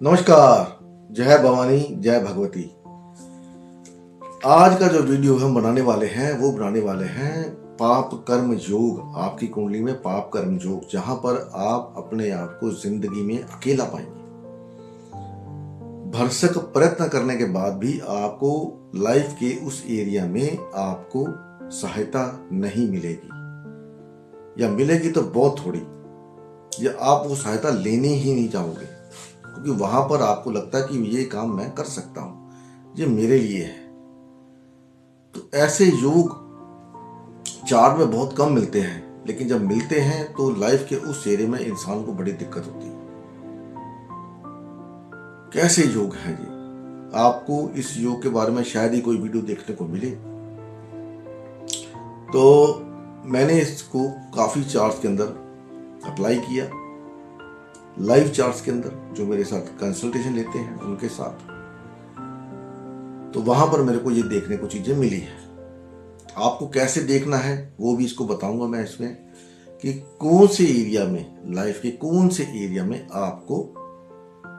नमस्कार। जय भवानी जय भगवती। आज का जो वीडियो हम बनाने वाले हैं वो बनाने वाले हैं पाप कर्म योग। आपकी कुंडली में पाप कर्म योग, जहां पर आप अपने आप को जिंदगी में अकेला पाएंगे। भरसक प्रयत्न करने के बाद भी आपको लाइफ के उस एरिया में आपको सहायता नहीं मिलेगी, या मिलेगी तो बहुत थोड़ी, या आप वो सहायता लेने ही नहीं चाहोगे, क्योंकि वहां पर आपको लगता है कि ये काम मैं कर सकता हूं, ये मेरे लिए है। तो ऐसे योग चार्ट में बहुत कम मिलते हैं, लेकिन जब मिलते हैं तो लाइफ के उस एरिया में इंसान को बड़ी दिक्कत होती है। कैसे योग है ये? आपको इस योग के बारे में शायद ही कोई वीडियो देखने को मिले। तो मैंने इसको काफी चार्ट्स के अंदर अप्लाई किया, लाइव चार्ट्स के अंदर, जो मेरे साथ कंसल्टेशन लेते हैं उनके साथ। तो वहां पर मेरे को ये देखने को चीजें मिली है। आपको कैसे देखना है वो भी इसको बताऊंगा मैं इसमें, कि कौन से एरिया में, लाइफ के कौन से एरिया में आपको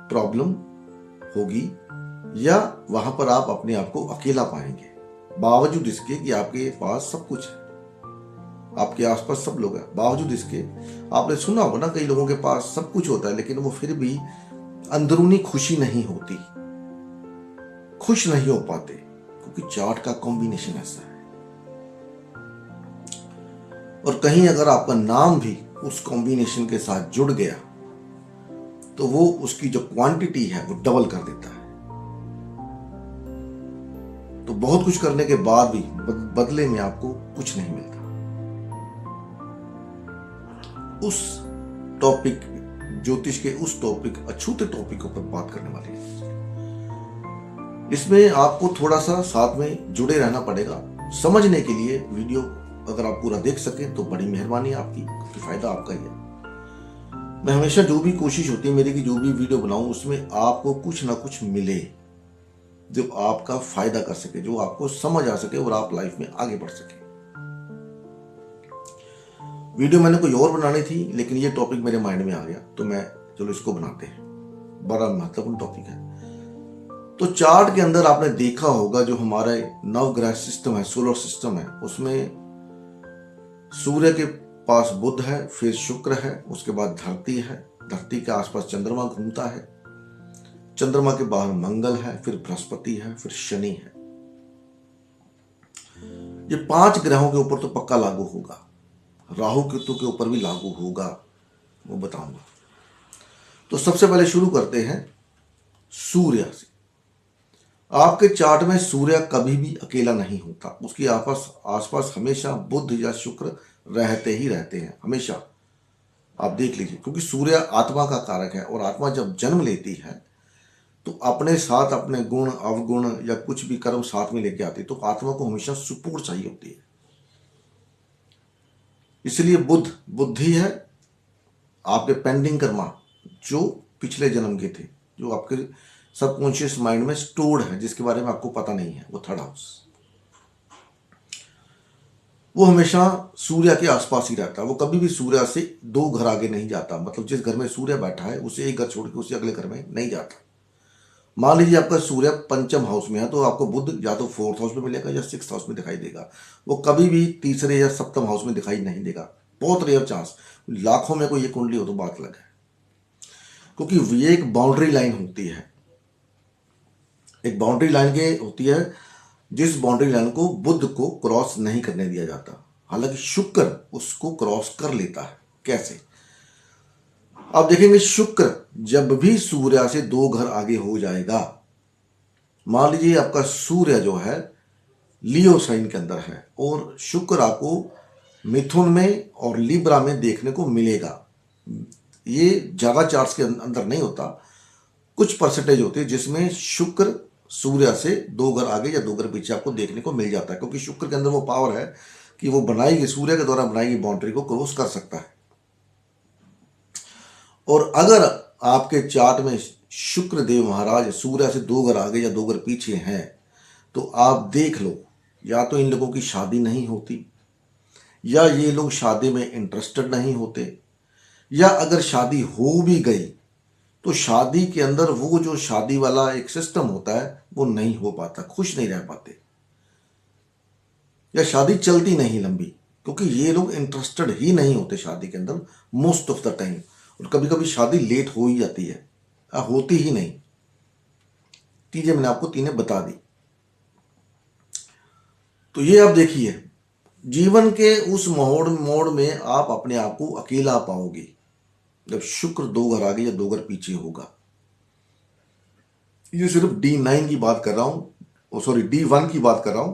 प्रॉब्लम होगी, या वहां पर आप अपने आप को अकेला पाएंगे, बावजूद इसके कि आपके पास सब कुछ है, आपके आसपास सब लोग हैं। बावजूद इसके आपने सुना होगा ना, कई लोगों के पास सब कुछ होता है लेकिन वो फिर भी अंदरूनी खुशी नहीं होती, खुश नहीं हो पाते, क्योंकि चार्ट का कॉम्बिनेशन ऐसा है। और कहीं अगर आपका नाम भी उस कॉम्बिनेशन के साथ जुड़ गया तो वो उसकी जो क्वांटिटी है वो डबल कर देता है। तो बहुत कुछ करने के बाद भी बदले में आपको कुछ नहीं मिलता। उस टॉपिक, ज्योतिष के उस टॉपिक, अछूते टॉपिक के ऊपर बात करने वाले हैं। इसमें आपको थोड़ा सा साथ में जुड़े रहना पड़ेगा समझने के लिए। वीडियो अगर आप पूरा देख सकें तो बड़ी मेहरबानी आपकी, क्योंकि फायदा आपका ही है। मैं हमेशा जो भी कोशिश होती है मेरी कि जो भी वीडियो बनाऊं उसमें आपको कुछ ना कुछ मिले जो आपका फायदा कर सके, जो आपको समझ आ सके और आप लाइफ में आगे बढ़ सके। वीडियो मैंने कोई और बनानी थी, लेकिन ये टॉपिक मेरे माइंड में आ गया तो मैं चलो इसको बनाते हैं। बड़ा महत्वपूर्ण टॉपिक है। तो चार्ट के अंदर आपने देखा होगा जो हमारा नवग्रह सिस्टम है, सोलर सिस्टम है, उसमें सूर्य के पास बुध है, फिर शुक्र है, उसके बाद धरती है, धरती के आसपास चंद्रमा घूमता है, चंद्रमा के बाहर मंगल है, फिर बृहस्पति है, फिर शनि है। ये 5 ग्रहों के ऊपर तो पक्का लागू होगा, राहु केतु के ऊपर भी लागू होगा, वो बताऊंगा। तो सबसे पहले शुरू करते हैं सूर्य से। आपके चार्ट में सूर्य कभी भी अकेला नहीं होता, उसके आसपास हमेशा बुध या शुक्र रहते ही रहते हैं, हमेशा। आप देख लीजिए, क्योंकि सूर्य आत्मा का कारक है, और आत्मा जब जन्म लेती है तो अपने साथ अपने गुण अवगुण या कुछ भी कर्म साथ में लेके आती है। तो आत्मा को हमेशा सपोर्ट चाहिए होती है। इसलिए बुध बुद्धि है, आपके पेंडिंग कर्मा जो पिछले जन्म के थे, जो आपके सबकॉन्शियस माइंड में स्टोर्ड है, जिसके बारे में आपको पता नहीं है, वो थर्ड हाउस, वो हमेशा सूर्य के आसपास ही रहता है। वो कभी भी सूर्य से 2 घर आगे नहीं जाता। मतलब जिस घर में सूर्य बैठा है उसे एक घर छोड़ के उसे अगले घर में नहीं जाता। मान लीजिए आपका सूर्य पंचम हाउस में है तो आपको बुध या तो 4th हाउस में मिलेगा या 6th हाउस में दिखाई देगा। वो कभी भी तीसरे या सप्तम हाउस में दिखाई नहीं देगा। बहुत रेयर चांस, लाखों में कोई ये कुंडली हो तो बात अलग है, क्योंकि ये एक बाउंड्री लाइन होती है। एक बाउंड्री लाइन के होती है जिस बाउंड्री लाइन को बुध को क्रॉस नहीं करने दिया जाता। हालांकि शुक्र उसको क्रॉस कर लेता है। कैसे? आप देखेंगे शुक्र जब भी सूर्य से 2 घर आगे हो जाएगा, मान लीजिए आपका सूर्य जो है लियो साइन के अंदर है और शुक्र आपको मिथुन में और लिब्रा में देखने को मिलेगा। ये ज्यादा चार्ट्स के अंदर नहीं होता, कुछ परसेंटेज होती है जिसमें शुक्र सूर्य से 2 घर आगे या 2 घर पीछे आपको देखने को मिल जाता है, क्योंकि शुक्र के अंदर वो पावर है कि वो बनाएगी, सूर्य के द्वारा बनाएगी बाउंड्री को क्रॉस कर सकता है। और अगर आपके चार्ट में शुक्र देव महाराज सूर्य से 2 घर आगे या 2 घर पीछे हैं तो आप देख लो, या तो इन लोगों की शादी नहीं होती, या ये लोग शादी में इंटरेस्टेड नहीं होते, या अगर शादी हो भी गई तो शादी के अंदर वो जो शादी वाला एक सिस्टम होता है वो नहीं हो पाता, खुश नहीं रह पाते, या शादी चलती नहीं लंबी, क्योंकि ये लोग इंटरेस्टेड ही नहीं होते शादी के अंदर मोस्ट ऑफ द टाइम। और कभी कभी शादी लेट हो ही जाती है, होती ही नहीं। चीजें मैंने आपको तीनों बता दी। तो ये आप देखिए, जीवन के उस मोड़ मोड़ में आप अपने आप को अकेला पाओगे जब शुक्र 2 घर आगे या 2 घर पीछे होगा। ये सिर्फ D9 की बात कर रहा हूं, सॉरी D1 की बात कर रहा हूं।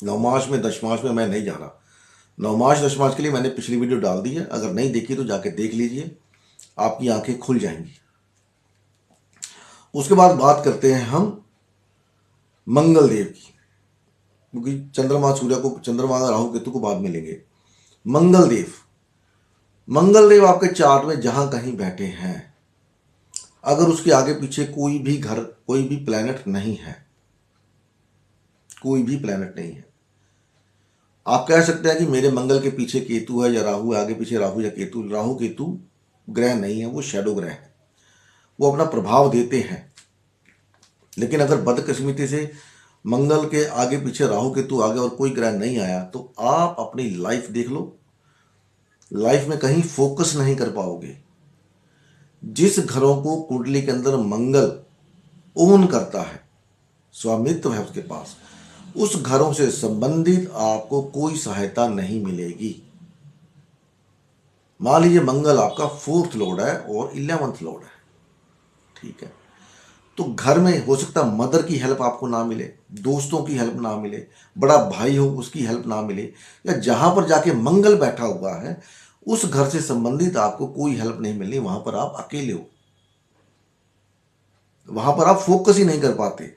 नवमास में दशमास में मैं नहीं जा रहा। नवमास दशमास के लिए मैंने पिछली वीडियो डाल दी है, अगर नहीं देखी तो जाके देख लीजिए, आपकी आंखें खुल जाएंगी। उसके बाद बात करते हैं हम मंगल देव की, क्योंकि चंद्रमा राहु केतु को बाद में लेंगे। मंगल देव आपके चार्ट में जहां कहीं बैठे हैं, अगर उसके आगे पीछे कोई भी घर, कोई भी प्लैनेट नहीं है, कोई भी प्लैनेट नहीं है, आप कह सकते हैं कि मेरे मंगल के पीछे केतु है या राहु है, आगे पीछे राहु या केतु। राहु केतु ग्रह नहीं है, वो शैडो ग्रह है, वो अपना प्रभाव देते हैं। लेकिन अगर बदकिस्मती से मंगल के आगे पीछे राहु केतु आ गया और कोई ग्रह नहीं आया, तो आप अपनी लाइफ देख लो, लाइफ में कहीं फोकस नहीं कर पाओगे। जिस घरों को कुंडली के अंदर मंगल ओन करता है, स्वामित्व है उसके पास, उस घरों से संबंधित आपको कोई सहायता नहीं मिलेगी। मान लीजिए मंगल आपका 4th लॉर्ड है और 11th लॉर्ड है, ठीक है, तो घर में हो सकता है मदर की हेल्प आपको ना मिले, दोस्तों की हेल्प ना मिले, बड़ा भाई हो उसकी हेल्प ना मिले, या जहां पर जाके मंगल बैठा हुआ है उस घर से संबंधित आपको कोई हेल्प नहीं मिलनी। वहां पर आप अकेले हो, वहां पर आप फोकस ही नहीं कर पाते।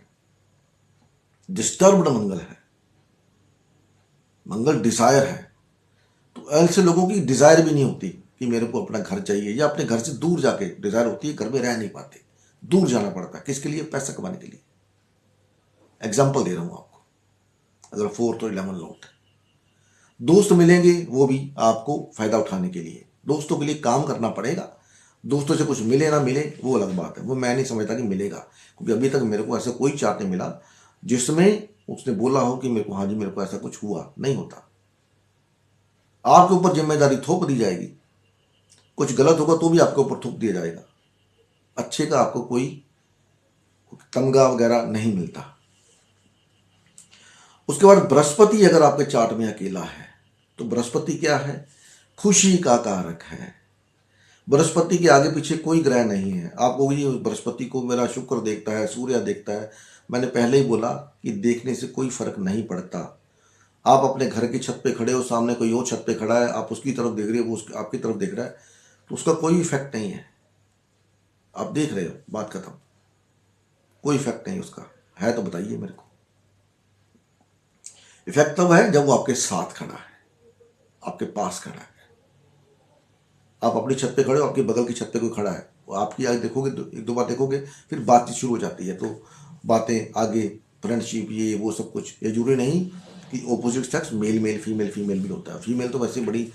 डिस्टर्ब्ड मंगल है, मंगल डिजायर है, तो ऐसे लोगों की डिजायर भी नहीं होती कि मेरे को अपना घर चाहिए, या अपने घर से दूर जाके डिजायर होती है, घर में रह नहीं पाते, दूर जाना पड़ता है। किसके लिए? पैसा कमाने के लिए। एग्जाम्पल दे रहा हूं आपको, अगर 4th और 11th लॉर्ड। दोस्त मिलेंगे वो भी आपको फायदा उठाने के लिए, दोस्तों के लिए काम करना पड़ेगा। दोस्तों से कुछ मिले ना मिले वो अलग बात है, वो मैं नहीं समझता कि मिलेगा, क्योंकि अभी तक मेरे को ऐसा कोई चार्ट नहीं मिला जिसमें उसने बोला हो कि मेरे को, हाँ जी मेरे को ऐसा कुछ हुआ, नहीं होता। आपके ऊपर जिम्मेदारी थोप दी जाएगी, कुछ गलत होगा तो भी आपके ऊपर थोप दिया जाएगा, अच्छे का आपको कोई तमगा वगैरह नहीं मिलता। उसके बाद बृहस्पति अगर आपके चार्ट में अकेला है, तो बृहस्पति क्या है? खुशी का कारक है। बृहस्पति के आगे पीछे कोई ग्रह नहीं है। आप कहोगे बृहस्पति को मेरा शुक्र देखता है, सूर्य देखता है। मैंने पहले ही बोला कि देखने से कोई फर्क नहीं पड़ता। आप अपने घर की छत पे खड़े हो, सामने कोई और छत पे खड़ा है, आप उसकी तरफ देख रहे हो, वो आपकी तरफ देख रहा है, तो उसका कोई इफेक्ट नहीं है। आप देख रहे हो, बात खत्म, कोई इफेक्ट नहीं उसका है। तो बताइए मेरे को, इफेक्ट तब है जब वो आपके साथ खड़ा है, आपके पास खड़ा है। आप अपनी छत पे खड़े हो, आपके बगल की छत पे कोई खड़ा है, वो आपकी आगे देखोगे, एक दो बार देखोगे, फिर बातचीत शुरू हो जाती है, तो बातें आगे, फ्रेंडशिप, ये वो सब कुछ। ये जरूरी नहीं कि opposite sex mail male female female भी होता है। फीमेल तो वैसे बड़ी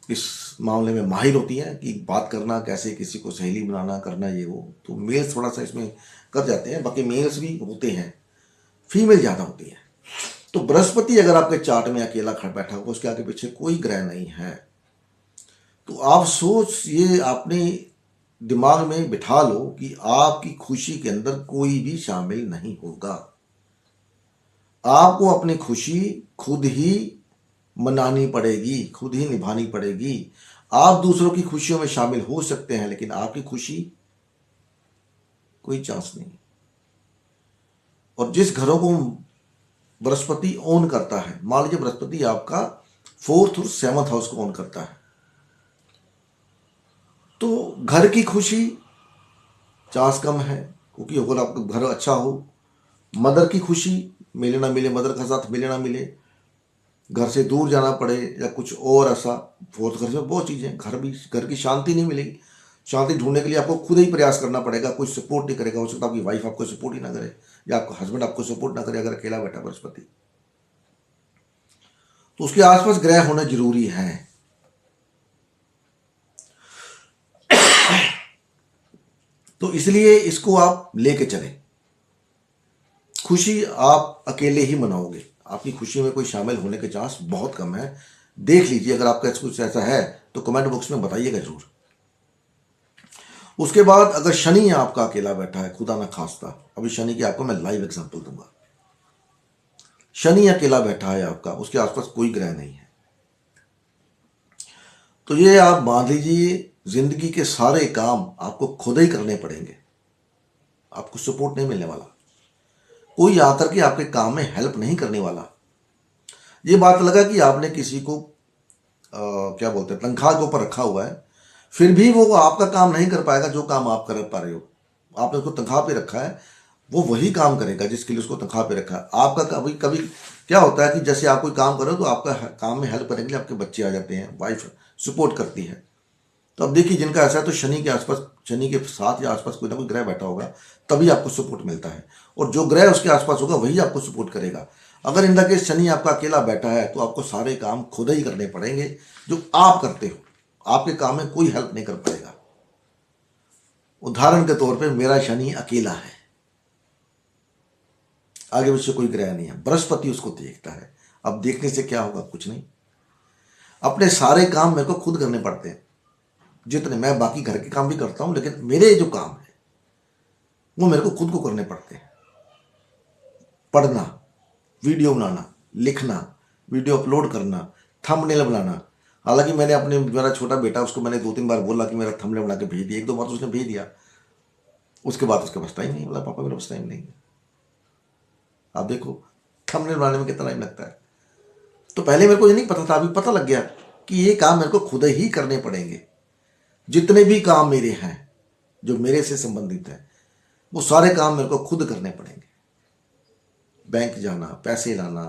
इस मामले में माहिर होती है कि बात करना, कैसे किसी को सहेली बनाना, करना, ये वो। तो मेल्स थोड़ा सा इसमें कर जाते हैं, बाकी मेल्स भी होते हैं, फीमेल ज़्यादा होती है। तो बृहस्पति अगर आपके चार्ट में अकेला खड़ा बैठा हुआ, उसके आगे पीछे कोई ग्रह नहीं है, तो आप सोच, ये अपने दिमाग में बिठा लो कि आपकी खुशी के अंदर कोई भी शामिल नहीं होगा। आपको अपनी खुशी खुद ही मनानी पड़ेगी, खुद ही निभानी पड़ेगी। आप दूसरों की खुशियों में शामिल हो सकते हैं, लेकिन आपकी खुशी कोई चांस नहीं। और जिस घरों को बृहस्पति ओन करता है, मान लीजिए बृहस्पति आपका 4th और 7th हाउस को ओन करता है, तो घर की खुशी चांस कम है, क्योंकि अगर आपका घर अच्छा हो। मदर की खुशी मिले ना मिले, मदर का साथ मिले ना मिले, घर से दूर जाना पड़े या कुछ और ऐसा, 4th घर में बहुत चीज़ें, घर की शांति नहीं मिलेगी। शांति ढूंढने के लिए आपको खुद ही प्रयास करना पड़ेगा, कोई सपोर्ट नहीं करेगा। हो सकता है आपकी वाइफ आपको सपोर्ट ही ना करे, या आपका हस्बैंड आपको सपोर्ट ना करे, अगर अकेला बैठा बृहस्पति। तो उसके आसपास ग्रह होना जरूरी है। तो इसलिए इसको आप लेके चलें। खुशी आप अकेले ही मनाओगे, आपकी खुशी में कोई शामिल होने के चांस बहुत कम है। देख लीजिए, अगर आपका कुछ ऐसा है तो कमेंट बॉक्स में बताइएगा जरूर। उसके बाद अगर शनि आपका अकेला बैठा है, खुदा ना खास्ता, अभी शनि की आपको मैं लाइव एग्जांपल दूंगा। शनि अकेला बैठा है आपका, उसके आसपास कोई ग्रह नहीं है, तो ये आप मान लीजिए जिंदगी के सारे काम आपको खुद ही करने पड़ेंगे, आपको सपोर्ट नहीं मिलने वाला, कोई आकर के आपके काम में हेल्प नहीं करने वाला। ये बात लगा कि आपने किसी को क्या बोलते हैं, तनख्वाह के ऊपर रखा हुआ है, फिर भी वो आपका काम नहीं कर पाएगा जो काम आप कर पा रहे हो। आपने उसको तनख्वाह पे रखा है, वो वही काम करेगा जिसके लिए उसको तनख्वाह पे रखा है। आपका कभी कभी क्या होता है कि जैसे आप कोई काम करो तो आपका काम में हेल्प करने के लिए आपके बच्चे आ जाते हैं, वाइफ सपोर्ट करती है। तो अब देखिए, जिनका ऐसा है तो शनि के आसपास, शनि के साथ या आसपास कोई ना कोई ग्रह बैठा होगा, तभी आपको सपोर्ट मिलता है, और जो ग्रह उसके आसपास होगा वही आपको सपोर्ट करेगा। अगर इन केस शनि आपका अकेला बैठा है तो आपको सारे काम खुद ही करने पड़ेंगे जो आप करते हो, आपके काम में कोई हेल्प नहीं कर पाएगा। उदाहरण के तौर पे मेरा शनि अकेला है, आगे पीछे कोई ग्रह नहीं है, बृहस्पति उसको देखता है। अब देखने से क्या होगा, कुछ नहीं, अपने सारे काम मेरे को खुद करने पड़ते हैं। जितने मैं बाकी घर के काम भी करता हूं, लेकिन मेरे जो काम है वो मेरे को खुद को करने पड़ते हैं। पढ़ना, वीडियो बनाना, लिखना, वीडियो अपलोड करना, थंबनेल बनाना। हालांकि मैंने अपने, मेरा छोटा बेटा, उसको मैंने 2-3 बार बोला कि मेरा थंबनेल बना के भेज दिया, 1-2 बार तो उसने भेज दिया, उसके बाद उसके पास टाइम नहीं, बोला पापा मेरे पास टाइम नहीं है। आप देखो थंबनेल बनाने में कितना टाइम लगता है। तो पहले मेरे को ये नहीं पता था, अभी पता लग गया कि ये काम मेरे को खुद ही करने पड़ेंगे। जितने भी काम मेरे हैं जो मेरे से संबंधित है, वो सारे काम मेरे को खुद करने पड़ेंगे। बैंक जाना, पैसे लाना,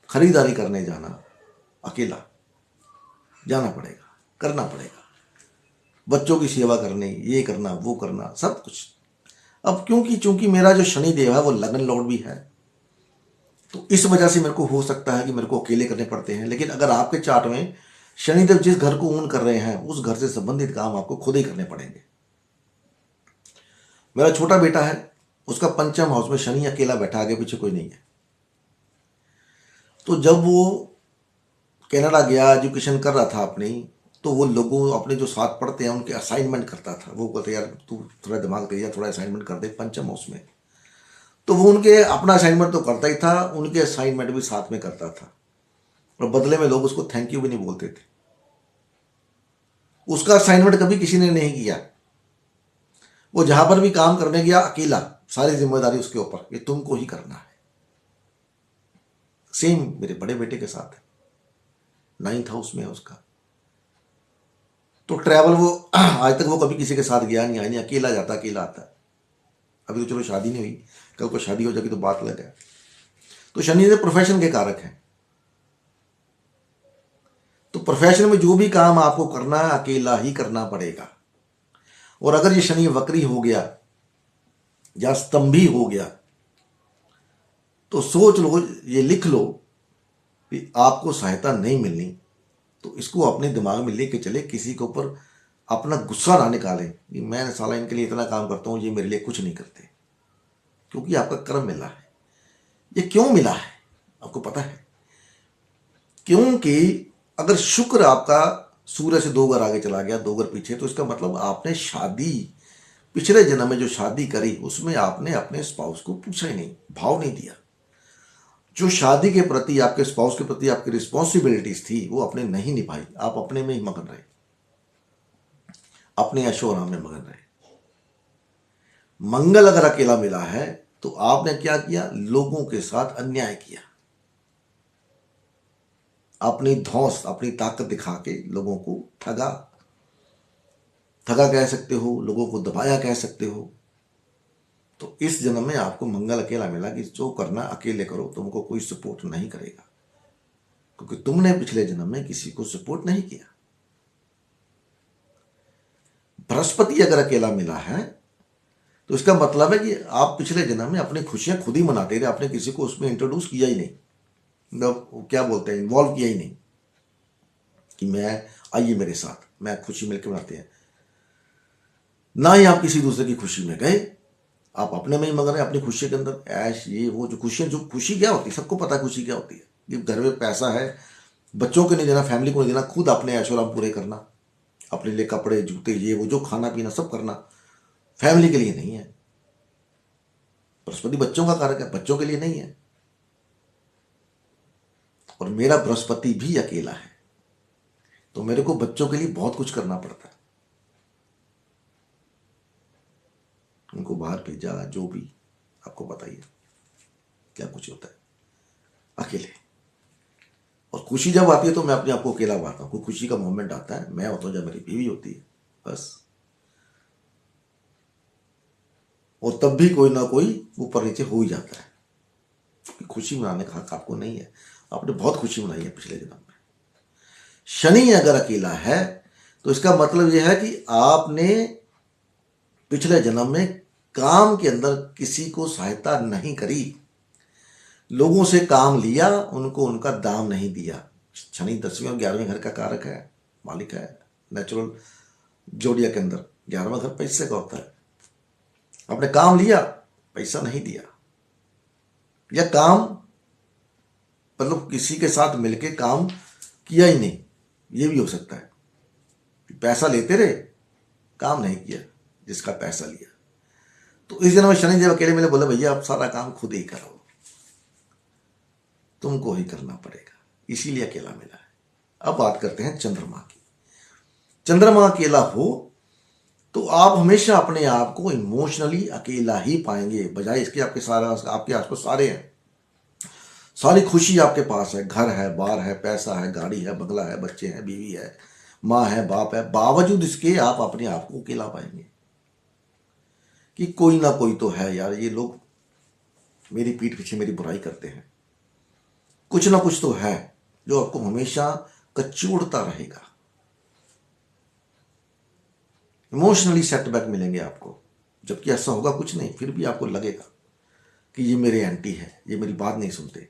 खरीदारी करने जाना, अकेला जाना पड़ेगा, करना पड़ेगा। बच्चों की सेवा करनी, ये करना, वो करना, सब कुछ। अब क्योंकि चूंकि मेरा जो शनि देव है वो लगन लॉर्ड भी है, तो इस वजह से मेरे को हो सकता है कि मेरे को अकेले करने पड़ते हैं। लेकिन अगर आपके चार्ट में शनिदेव जिस घर को ओन कर रहे हैं, उस घर से संबंधित काम आपको खुद ही करने पड़ेंगे। मेरा छोटा बेटा है, उसका पंचम हाउस में शनि अकेला बैठा, आगे पीछे कोई नहीं है। तो जब वो कनाडा गया, एजुकेशन कर रहा था अपनी, तो वो लोगों अपने जो साथ पढ़ते हैं उनके असाइनमेंट करता था। वो कहते यार तू थोड़ा दिमाग दे, थोड़ा असाइनमेंट कर दे पंचम हाउस में। तो वो उनके अपना असाइनमेंट तो करता ही था, उनके असाइनमेंट भी साथ में करता था, और बदले में लोग उसको थैंक यू भी नहीं बोलते थे। उसका असाइनमेंट कभी किसी ने नहीं किया। वो जहां पर भी काम करने गया अकेला, सारी जिम्मेदारी उसके ऊपर, ये तुमको ही करना है। सेम मेरे बड़े बेटे के साथ है, 9th हाउस में है उसका। तो ट्रैवल वो आज तक वो कभी किसी के साथ गया नहीं, आया नहीं, अकेला जाता, अकेला आता। अभी तो चलो शादी नहीं हुई, कल को शादी हो जाएगी तो बात अलग है। तो शनि से प्रोफेशन के कारक हैं, तो प्रोफेशन में जो भी काम आपको करना है अकेला ही करना पड़ेगा। और अगर ये शनि वक्री हो गया या स्तंभी हो गया, तो सोच लो, ये लिख लो कि आपको सहायता नहीं मिलनी। तो इसको अपने दिमाग में लेके चले, किसी के ऊपर अपना गुस्सा ना निकालें कि मैं साला इनके लिए इतना काम करता हूं, ये मेरे लिए कुछ नहीं करते, क्योंकि आपका कर्म मिला है। ये क्यों मिला है आपको पता है? क्योंकि अगर शुक्र आपका सूर्य से 2 घर आगे चला गया, 2 घर पीछे, तो इसका मतलब आपने शादी, पिछले जन्म में जो शादी करी उसमें आपने अपने स्पाउस को पूछा ही नहीं, भाव नहीं दिया। जो शादी के प्रति, आपके स्पाउस के प्रति आपकी रिस्पॉन्सिबिलिटीज थी वो आपने नहीं निभाई। आप अपने में ही मगन रहे, अपने ऐशो आराम में मगन रहे। मंगल अगर अकेला मिला है तो आपने क्या किया? लोगों के साथ अन्याय किया, अपनी धौंस, अपनी ताकत दिखा के लोगों को ठगा, ठगा कह सकते हो, लोगों को दबाया कह सकते हो। तो इस जन्म में आपको मंगल अकेला मिला कि जो करना अकेले करो, तुमको कोई सपोर्ट नहीं करेगा, क्योंकि तुमने पिछले जन्म में किसी को सपोर्ट नहीं किया। बृहस्पति अगर अकेला मिला है तो इसका मतलब है कि आप पिछले जन्म में अपनी खुशियां खुद ही मनाते रहे, आपने किसी को उसमें इंट्रोड्यूस किया ही नहीं, मतलब क्या बोलते हैं, इन्वॉल्व किया ही नहीं कि मैं, आइए मेरे साथ, मैं खुशी मिलकर मनाते हैं। ना ही आप किसी दूसरे की खुशी में गए, आप अपने में ही मगन है, अपनी खुशी के अंदर ऐश ये वो। जो खुशी क्या होती है, सबको पता है खुशी क्या होती है। कि घर में पैसा है, बच्चों को नहीं देना, फैमिली को नहीं देना, खुद अपने ऐशोआराम पूरे करना, अपने लिए कपड़े जूते ये वो जो खाना पीना सब करना, फैमिली के लिए नहीं है। बृहस्पति बच्चों का कारक है, बच्चों के लिए नहीं है। और मेरा बृहस्पति भी अकेला है, तो मेरे को बच्चों के लिए बहुत कुछ करना पड़ता है। उनको बाहर भेजा, जो भी आपको पता ही है क्या कुछ होता है अकेले। और खुशी जब आती है तो मैं अपने आप को अकेला पाता हूं। कोई खुशी का मोमेंट आता है, मैं होता हूं जब मेरी बीवी होती है, बस। और तब भी कोई ना कोई ऊपर नीचे हो ही जाता है, क्योंकि खुशी मनाने का हक आपको नहीं है। आपने बहुत खुशी मनाई है पिछले जन्म में। शनि अगर अकेला है तो इसका मतलब यह है कि आपने पिछले जन्म में काम के अंदर किसी को सहायता नहीं करी, लोगों से काम लिया, उनको उनका दाम नहीं दिया। शनि 10वें और 11वें घर का कारक है, मालिक है नेचुरल जोड़िया के अंदर। 11वां घर पैसे का होता है। आपने काम लिया, पैसा नहीं दिया, या काम मतलब किसी के साथ मिलके काम किया ही नहीं, ये भी हो सकता है। पैसा लेते रहे, काम नहीं किया जिसका पैसा लिया। तो इस जन्म में शनि देव अकेले मिले, बोले भैया आप सारा काम खुद ही करो, तुमको ही करना पड़ेगा, इसीलिए अकेला मिला है। अब बात करते हैं चंद्रमा की। चंद्रमा अकेला हो तो आप हमेशा अपने आप को इमोशनली अकेला ही पाएंगे, बजाय इसके आपके आसपास सारे हैं, सारी खुशी आपके पास है, घर है, बार है, पैसा है, गाड़ी है, बंगला है, बच्चे हैं, बीवी है, माँ है, बाप है, बावजूद इसके आप अपने आप को अकेला पाएंगे कि कोई ना कोई तो है यार, ये लोग मेरी पीठ पीछे मेरी बुराई करते हैं, कुछ ना कुछ तो है जो आपको हमेशा कचोड़ता रहेगा। इमोशनली सेटबैक मिलेंगे आपको, जबकि ऐसा होगा कुछ नहीं, फिर भी आपको लगेगा कि ये मेरे एंटी है, ये मेरी बात नहीं सुनते।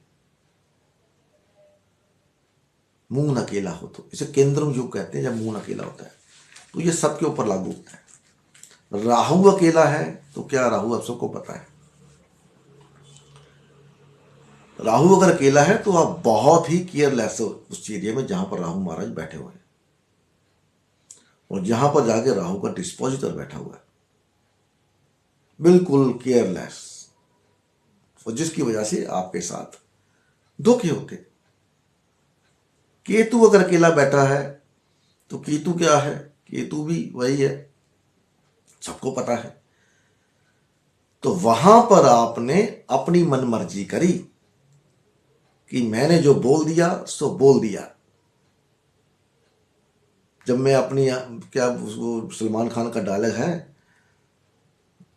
मून अकेला हो तो इसे केंद्रम योग कहते हैं, जब मून अकेला होता है तो ये सबके ऊपर लागू होता है। राहु अकेला है तो क्या, राहु आप सबको पता है, राहु अगर अकेला है तो आप बहुत ही केयरलेस हो उस एरिया में जहां पर राहु महाराज बैठे हुए हैं, और जहां पर जाके राहु का डिस्पोजिटर बैठा हुआ है, बिल्कुल केयरलेस, और जिसकी वजह से आपके साथ धोखे होते। केतु अगर अकेला बैठा है तो केतु क्या है, केतु भी वही है, सबको पता है। तो वहां पर आपने अपनी मनमर्जी करी कि मैंने जो बोल दिया सो बोल दिया। जब मैं अपनी क्या वो सलमान खान का डायलॉग है,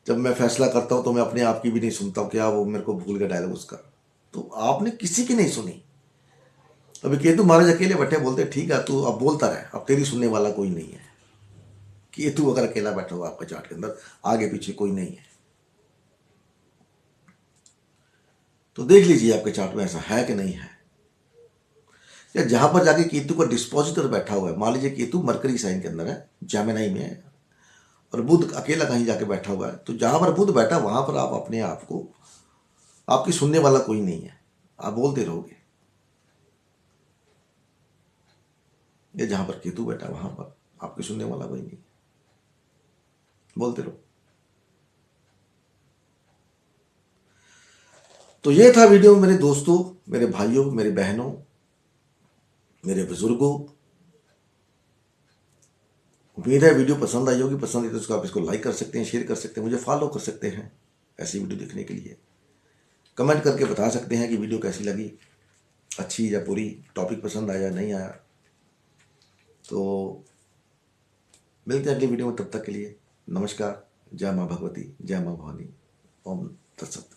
जब मैं फैसला करता हूं तो मैं अपने आप की भी नहीं सुनता हूं, क्या वो मेरे को भूल गया डायलॉग उसका। तो आपने किसी की नहीं सुनी। अभी केतु महाराज अकेले बैठे, बोलते ठीक है तू अब बोलता रहे, अब तेरी सुनने वाला कोई नहीं है। केतु अगर अकेला बैठा हुआ आपका चार्ट के अंदर, आगे पीछे कोई नहीं है, तो देख लीजिए आपके चार्ट में ऐसा है कि नहीं है। या जहां पर जाके केतु का डिस्पोजिटर बैठा हुआ है, मान लीजिए केतु मरकरी साइन के अंदर है, जेमिनी में है, और बुध अकेला कहीं जाके बैठा हुआ है, तो जहां पर बुध बैठा वहां पर आप अपने आप को, आपकी सुनने वाला कोई नहीं है, आप बोलते रहोगे। या जहां पर केतु बैठा वहां पर आपकी सुनने वाला कोई नहीं, बोलते रहो। तो ये था वीडियो मेरे दोस्तों, मेरे भाइयों, मेरे बहनों, मेरे बुजुर्गों। उम्मीद है वीडियो पसंद आई होगी। पसंद आई तो आप इसको लाइक कर सकते हैं, शेयर कर सकते हैं, मुझे फॉलो कर सकते हैं ऐसी वीडियो देखने के लिए। कमेंट करके बता सकते हैं कि वीडियो कैसी लगी, अच्छी या बुरी, टॉपिक पसंद आया नहीं आया। तो मिलते हैं अगली वीडियो में, तब तक के लिए नमस्कार। जय माँ भगवती, जय माँ भवानी, ओम तत्सत।